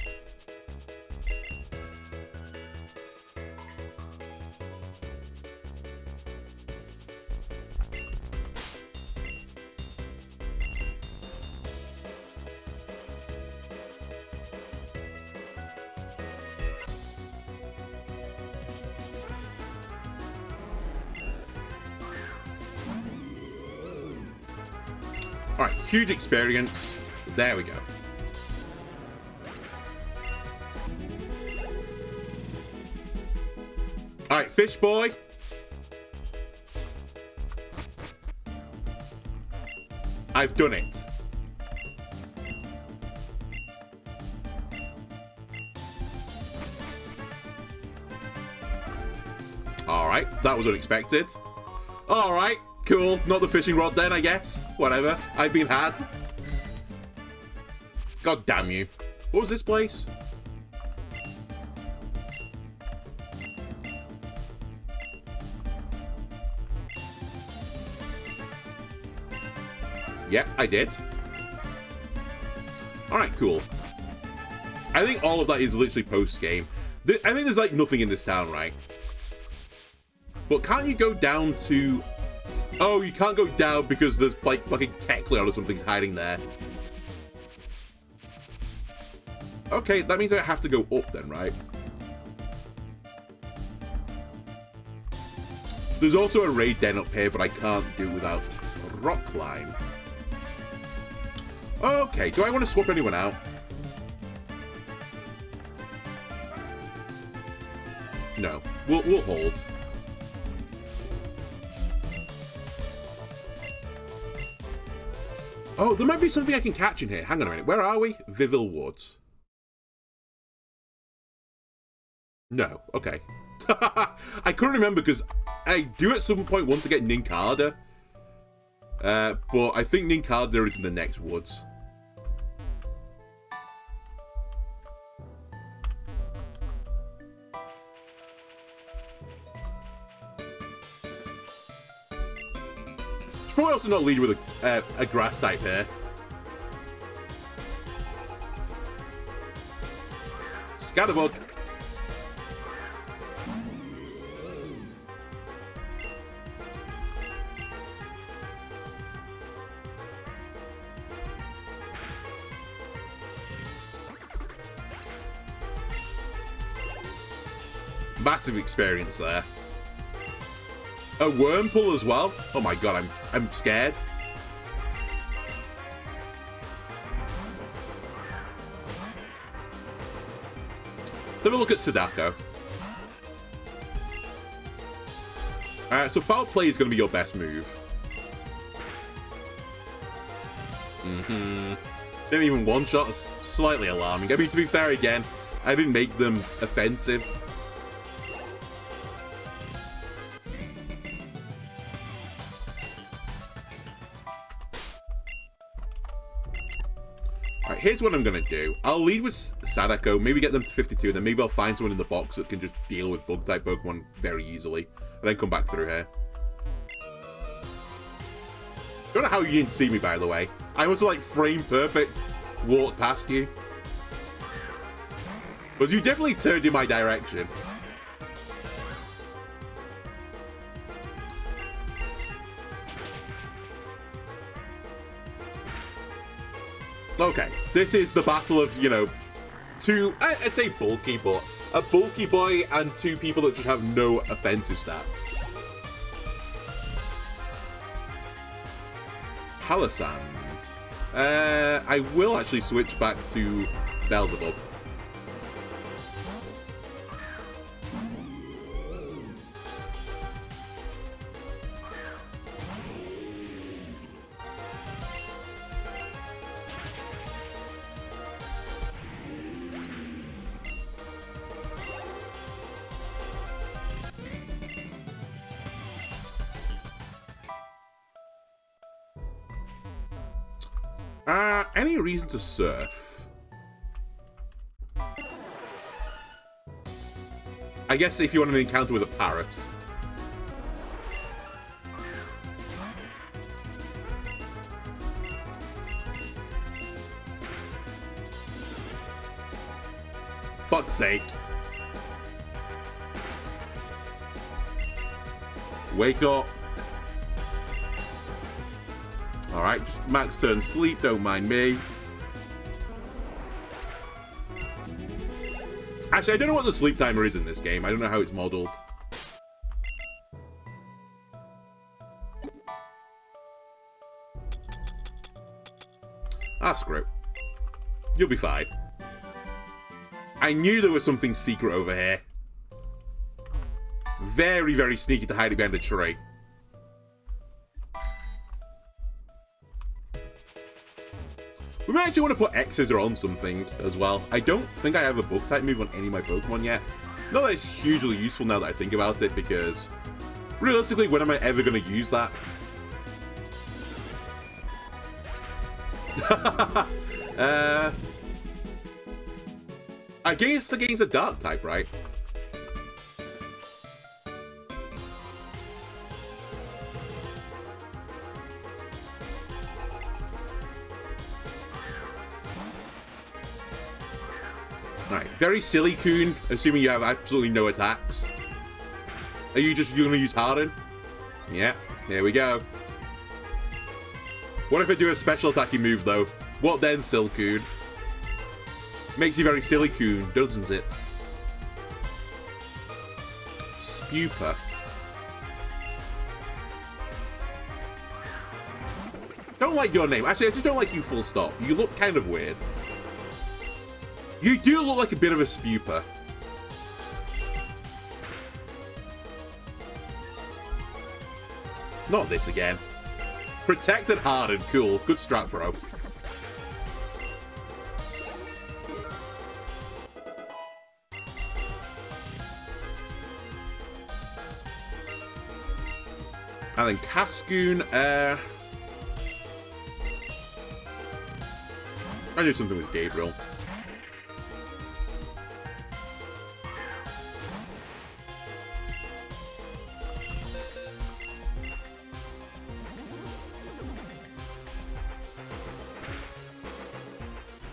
Alright, huge experience. There we go. Alright, fish boy. I've done it. Alright, that was unexpected. Alright, cool. Not the fishing rod then, I guess. Whatever. I've been had. God damn you. What was this place? Yeah, I did. Alright, cool. I think all of that is literally post-game. I think there's, like, nothing in this town, right? But can't you go down to Oh, you can't go down because there's like fucking Kecleon or something's hiding there. Okay, that means I have to go up then, right? There's also a raid den up here, but I can't do without rock climb. Okay, do I want to swap anyone out? No, we'll hold. Oh, there might be something I can catch in here. Hang on a minute. Where are we? Vivill Woods. No. Okay. I couldn't remember because I do at some point want to get Ninkada. But I think Ninkada is in the next woods. Should probably also not lead with a grass type here. Scatterbug. Massive experience there. A Wurmple as well. Oh my god, I'm scared. Let's have a look at Sadako. Alright, so foul play is going to be your best move. Didn't even one shot. That's slightly alarming. I mean, to be fair again, I didn't make them offensive. Alright, here's what I'm going to do. I'll lead with Sadako, maybe get them to 52, and then maybe I'll find someone in the box that can just deal with bug-type Pokemon very easily, and then come back through here. I don't know how you didn't see me, by the way. I was like frame perfect, walked past you. But you definitely turned in my direction. Okay, this is the battle of, you know, two, I'd say bulky, but a bulky boy and two people that just have no offensive stats. Palisand. I will actually switch back to Beelzebub. Any reason to surf? I guess if you want an encounter with a Paris. Fuck's sake. Wake up. Alright, just max turn sleep, don't mind me. Actually, I don't know what the sleep timer is in this game. I don't know how it's modeled. Ah, screw it. You'll be fine. I knew there was something secret over here. Very, very sneaky to hide behind a tree. We might actually want to put X-Scissor on something as well. I don't think I have a Bug-type move on any of my Pokemon yet. Not that it's hugely useful now that I think about it, because realistically, when am I ever going to use that? I guess against a Dark-type, right? Alright, very silly, Coon, assuming you have absolutely no attacks. Are you just going to use Harden? Yeah, here we go. What if I do a special attacking move, though? What then, Silcoon? Makes you very silly-coon, doesn't it? Spuper. Don't like your name. Actually, I just don't like you full stop. You look kind of weird. You do look like a bit of a spuper. Not this again. Protected hardened. Cool. Good strat, bro. And then Cascoon, I do something with Gabriel.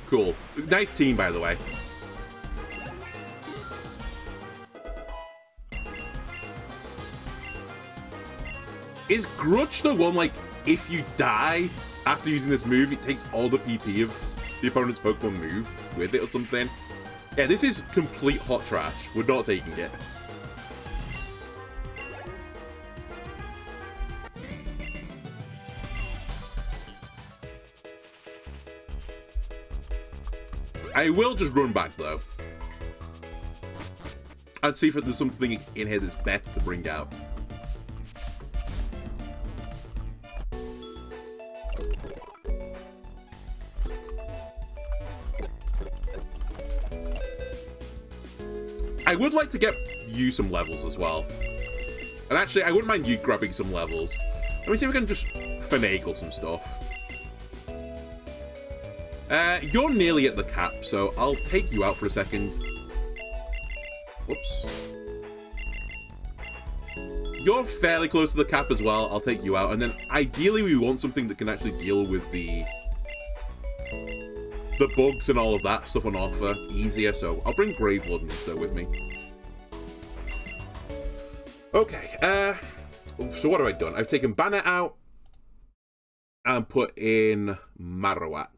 Cool. Nice team, by the way. Is Grudge the one, like, if you die after using this move, it takes all the PP of the opponent's Pokemon move with it or something? Yeah, this is complete hot trash. We're not taking it. I will just run back, though. And see if there's something in here that's better to bring out. I would like to get you some levels as well. And actually, I wouldn't mind you grabbing some levels. Let me see if we can just finagle some stuff. You're nearly at the cap, so I'll take you out for a second. Whoops. You're fairly close to the cap as well. I'll take you out. And then ideally we want something that can actually deal with the bugs and all of that stuff on offer easier. So I'll bring Gravelord and so with me. Okay. So what have I done? I've taken Banner out and put in Marowak.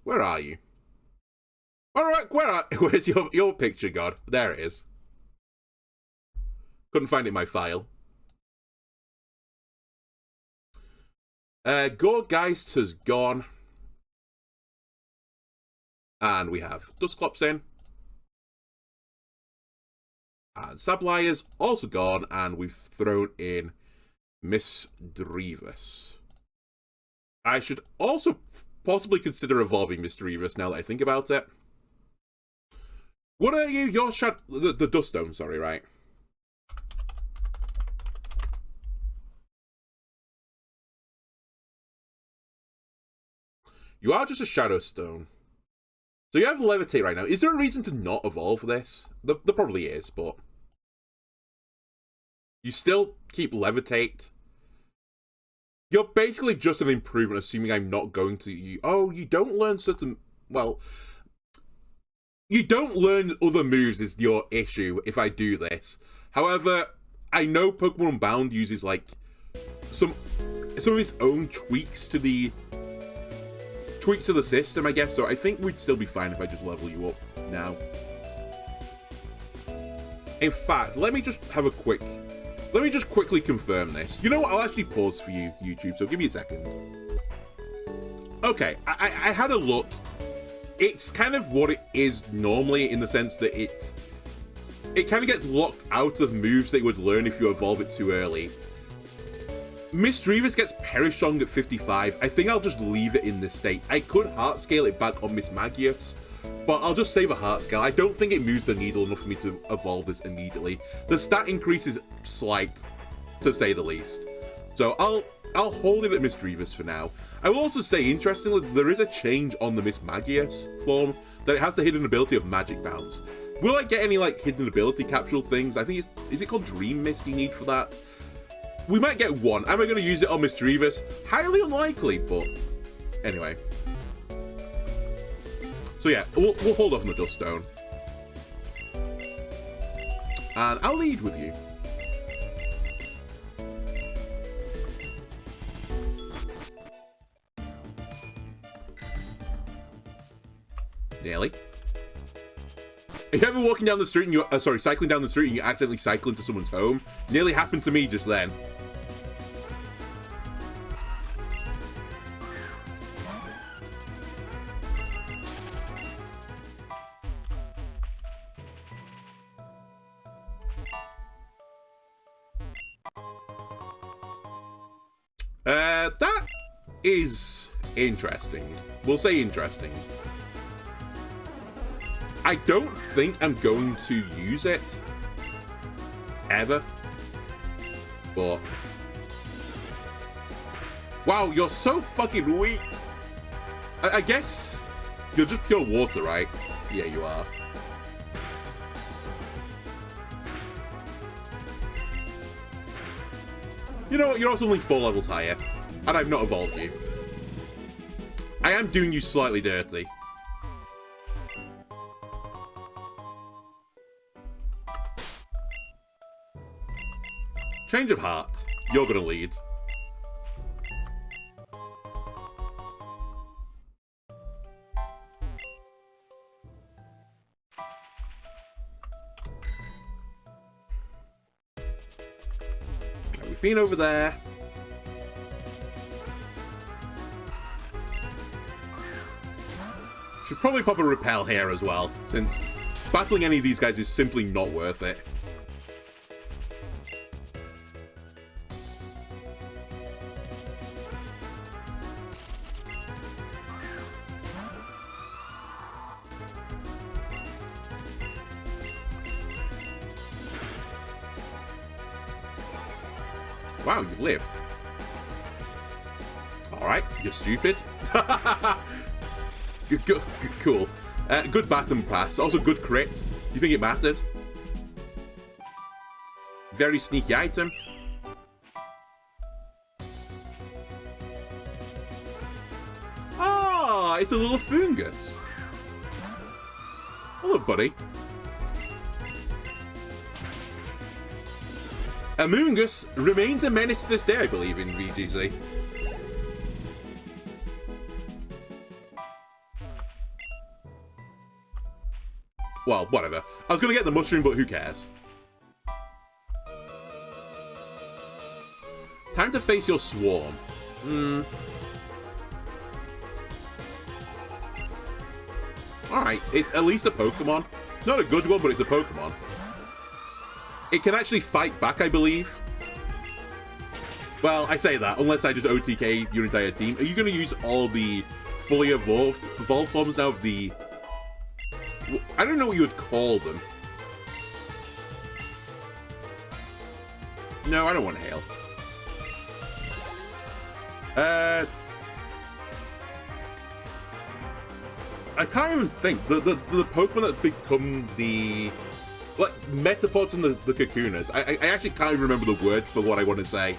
Where are you? Alright, where's your picture, God? There it is. Couldn't find it in my file. Gourgeist has gone. And we have Dusclops in. And Sablaya's also gone, and we've thrown in Miss Drevis. I should also possibly consider evolving Miss Drevis now that I think about it. What are you? You're the Duststone, sorry, right? You are just a Shadow Stone. So you have Levitate right now. Is there a reason to not evolve this? There probably is, but you still keep Levitate. You're basically just an improvement, assuming I'm not going to... Oh, you don't learn certain... Well, you don't learn other moves is your issue if I do this. However, I know Pokemon Unbound uses, like, some of its own tweaks to the system, I guess. So I think we'd still be fine if I just level you up now. In fact, let me just quickly confirm this. You know what? I'll actually pause for you, YouTube, so give me a second. Okay, I had a look. It's kind of what it is normally, in the sense that it kind of gets locked out of moves that you would learn if you evolve it too early. Miss Drevis gets Perishong at 55. I think I'll just leave it in this state. I could Heart Scale it back on Miss Magius, but I'll just save a Heart Scale. I don't think it moves the needle enough for me to evolve this immediately. The stat increase is slight, to say the least. So I'll hold it at Miss Drevis for now. I will also say, interestingly, there is a change on the Miss Magius form, that it has the hidden ability of Magic Bounce. Will I get any, like, hidden ability capsule things? I think is it called Dream Mist you need for that? We might get one. Am I going to use it on Miss Drevis? Highly unlikely, but anyway. So yeah, we'll hold off on the Dust Stone. And I'll lead with you. Nearly. Are you ever walking down the street and you cycling down the street and you accidentally cycle into someone's home? Nearly happened to me just then. That is interesting. We'll say interesting. I don't think I'm going to use it. Ever. But... wow, you're so fucking weak. I guess... you're just pure water, right? Yeah, you are. You know what? You're also only 4 levels higher. And I've not evolved you. I am doing you slightly dirty. Change of heart. You're gonna lead. Okay, we've been over there. Should probably pop a repel here as well, since battling any of these guys is simply not worth it. Wow, you lived. Alright, you're stupid. Good, cool. Good baton pass. Also good crit. Do you think it mattered? Very sneaky item. Ah, it's a little fungus. Hello, buddy. Amoongus remains a menace to this day, I believe, in VGC. Well, whatever. I was going to get the mushroom, but who cares? Time to face your swarm. Alright, it's at least a Pokemon. Not a good one, but it's a Pokemon. It can actually fight back, I believe. Well, I say that, unless I just OTK your entire team. Are you going to use all the fully evolved forms now of the... I don't know what you would call them. No, I don't want Hail. I can't even think. The Pokemon that become the... like, Metapods and the Kakoonas. I actually can't even remember the word for what I want to say.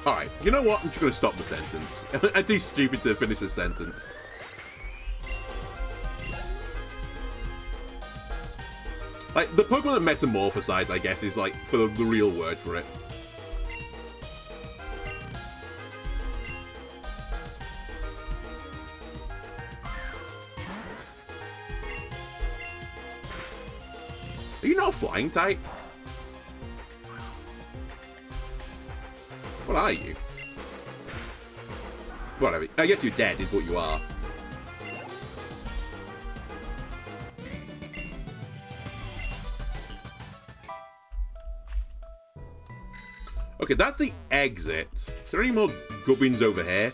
Alright, you know what? I'm just going to stop the sentence. I'm too stupid to finish the sentence. Like, the Pokemon that metamorphosize, I guess, is, like, for the real word for it. Are you not a flying type? What are you? Whatever. I guess you're dead is what you are. Okay, that's the exit. Is there any more gubbins over here?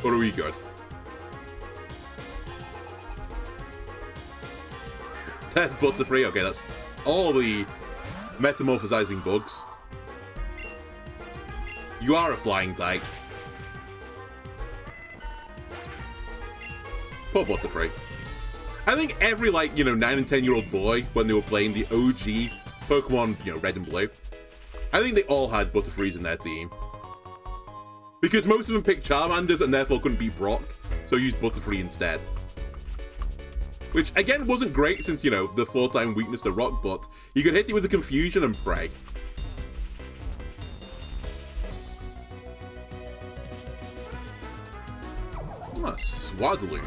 Or are we good? That's Butterfree. Okay, that's all the metamorphosizing bugs. You are a flying type. Poor Butterfree. I think every, like, 9 and 10-year-old boy, when they were playing the OG Pokemon, Red and Blue, I think they all had Butterfrees in their team. Because most of them picked Charmanders and therefore couldn't beat Brock, so used Butterfree instead. Which, again, wasn't great since, you know, the 4-time weakness to Rock, but you could hit it with the Confusion and pray. Ah, Swadloon.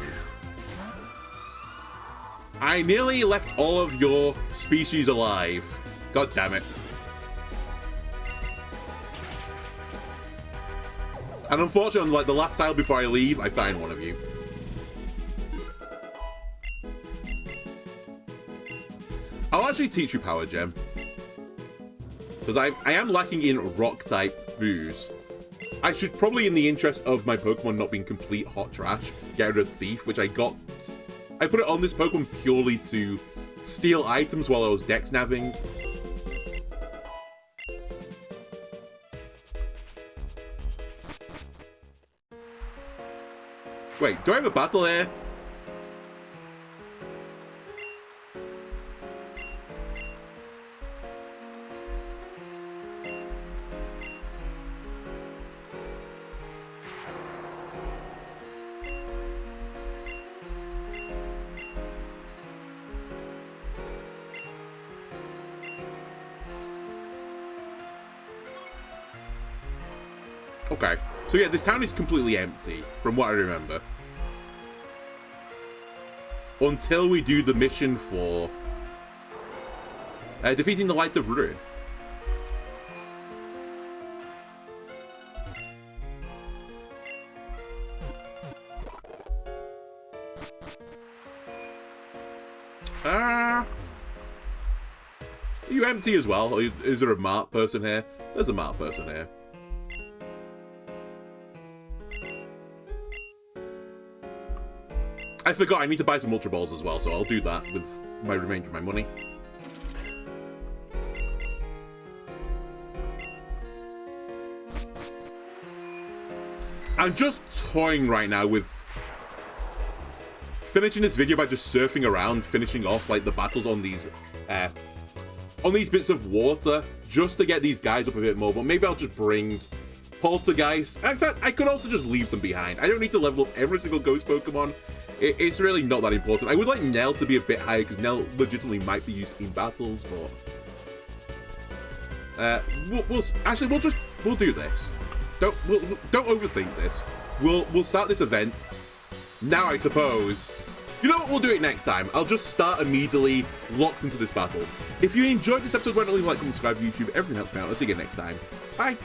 I nearly left all of your species alive. God damn it. And unfortunately, on like the last tile before I leave, I find one of you. I'll actually teach you Power Gem. Because I am lacking in Rock-type moves. I should probably, in the interest of my Pokemon not being complete hot trash, get rid of Thief, which I got... I put it on this Pokemon purely to steal items while I was Dex Navving. Wait, do I have a battle here? Okay, so yeah, this town is completely empty, from what I remember. Until we do the mission for defeating the Light of Ruin. Are you empty as well? Or is there a Mart person here? There's a Mart person here. I forgot I need to buy some Ultra Balls as well, so I'll do that with my remainder of my money. I'm just toying right now with finishing this video by just surfing around, finishing off like the battles on these bits of water, just to get these guys up a bit more. But maybe I'll just bring Poltergeist. In fact, I could also just leave them behind. I don't need to level up every single Ghost Pokemon. It's really not that important. I would like Nell to be a bit higher because Nell legitimately might be used in battles, but we'll do this. Don't overthink this. We'll start this event now, I suppose. You know what? We'll do it next time. I'll just start immediately locked into this battle. If you enjoyed this episode, why not leave a like, comment, subscribe to YouTube? Everything helps me out. I'll see you again next time. Bye.